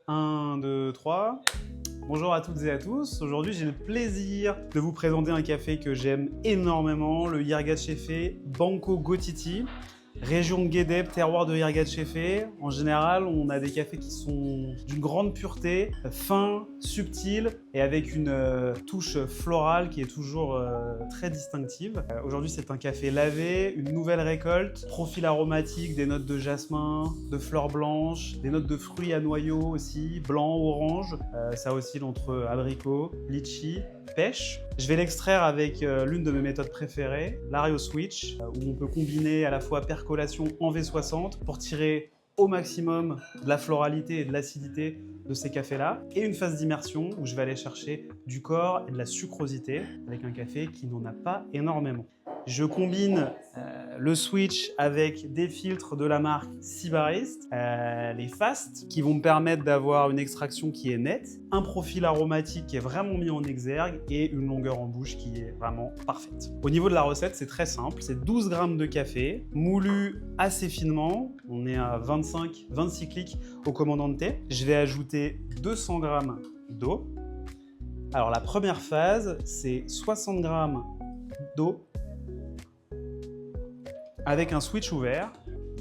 1, 2, 3. Bonjour à toutes et à tous. Aujourd'hui, j'ai le plaisir de vous présenter un café que j'aime énormément, le Yirgacheffe Banco Gotiti. Région de Guédeb, terroir de Yirgacheffe. En général, on a des cafés qui sont d'une grande pureté, fins, subtils et avec une touche florale qui est toujours très distinctive. Aujourd'hui, c'est un café lavé, une nouvelle récolte, profil aromatique, des notes de jasmin, de fleurs blanches, des notes de fruits à noyaux aussi, blanc, orange. Ça oscille entre abricot, litchi, pêche. Je vais l'extraire avec l'une de mes méthodes préférées, l'Ario Switch, où on peut combiner à la fois percolation en V60 pour tirer au maximum de la floralité et de l'acidité de ces cafés-là, et une phase d'immersion où je vais aller chercher du corps et de la sucrosité avec un café qui n'en a pas énormément. Je combine le switch avec des filtres de la marque Sybarist, les Fast, qui vont me permettre d'avoir une extraction qui est nette, un profil aromatique qui est vraiment mis en exergue et une longueur en bouche qui est vraiment parfaite. Au niveau de la recette, c'est très simple, c'est 12 grammes de café, moulu assez finement, on est à 25-26 clics au commandant de thé. Je vais ajouter 200 grammes d'eau. Alors la première phase, c'est 60 grammes d'eau avec un switch ouvert.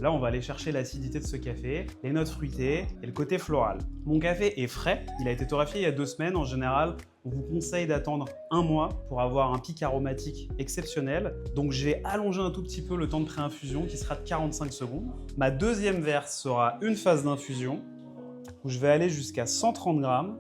Là, on va aller chercher l'acidité de ce café, les notes fruitées et le côté floral. Mon café est frais, il a été torréfié il y a 2 semaines. En général, on vous conseille d'attendre 1 mois pour avoir un pic aromatique exceptionnel. Donc, je vais allonger un tout petit peu le temps de pré-infusion qui sera de 45 secondes. Ma deuxième verse sera une phase d'infusion où je vais aller jusqu'à 130 grammes.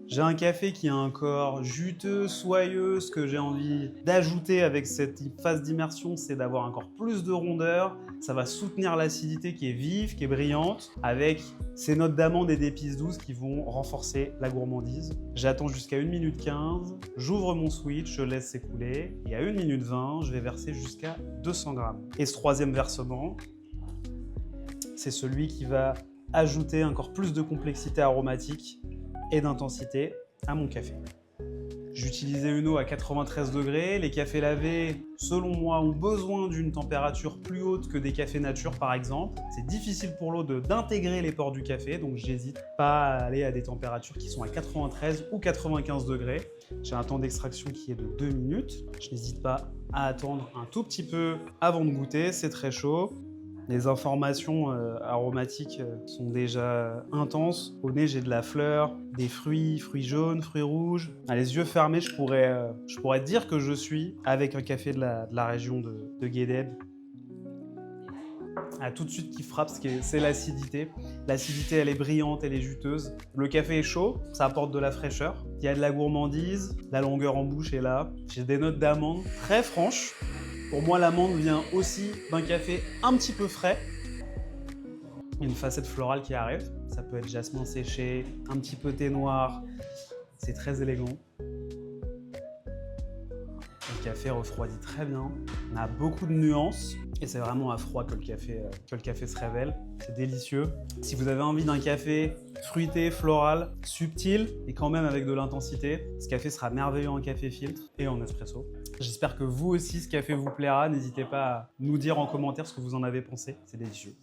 J'ai un café qui a un corps juteux, soyeux. Ce que j'ai envie d'ajouter avec cette phase d'immersion, c'est d'avoir encore plus de rondeur. Ça va soutenir l'acidité qui est vive, qui est brillante, avec ces notes d'amande et d'épices douces qui vont renforcer la gourmandise. J'attends jusqu'à 1 minute 15, j'ouvre mon switch, je laisse s'écouler, et à 1 minute 20, je vais verser jusqu'à 200 grammes. Et ce troisième versement, c'est celui qui va ajouter encore plus de complexité aromatique et d'intensité à mon café. J'utilisais une eau à 93 degrés. Les cafés lavés, selon moi, ont besoin d'une température plus haute que des cafés nature, par exemple. C'est difficile pour l'eau d'intégrer les pores du café, donc j'hésite pas à aller à des températures qui sont à 93 ou 95 degrés. J'ai un temps d'extraction qui est de 2 minutes. Je n'hésite pas à attendre un tout petit peu avant de goûter, c'est très chaud. Les informations aromatiques sont déjà intenses. Au nez, j'ai de la fleur, des fruits jaunes, fruits rouges. Les yeux fermés, je pourrais dire que je suis avec un café de la région de Guédeb. Tout de suite qui frappe, c'est l'acidité. L'acidité, elle est brillante, elle est juteuse. Le café est chaud, ça apporte de la fraîcheur. Il y a de la gourmandise, la longueur en bouche est là. J'ai des notes d'amande très franches. Pour moi, l'amande vient aussi d'un café un petit peu frais. Une facette florale qui arrive. Ça peut être jasmin séché, un petit peu thé noir. C'est très élégant. Le café refroidit très bien. On a beaucoup de nuances. Et c'est vraiment à froid que le café se révèle. C'est délicieux. Si vous avez envie d'un café fruité, floral, subtil et quand même avec de l'intensité, ce café sera merveilleux en café filtre et en espresso. J'espère que vous aussi, ce café vous plaira. N'hésitez pas à nous dire en commentaire ce que vous en avez pensé. C'est délicieux.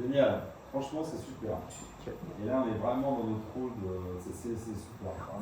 Génial. Franchement, c'est super. Et là, on est vraiment dans notre rôle. C'est super.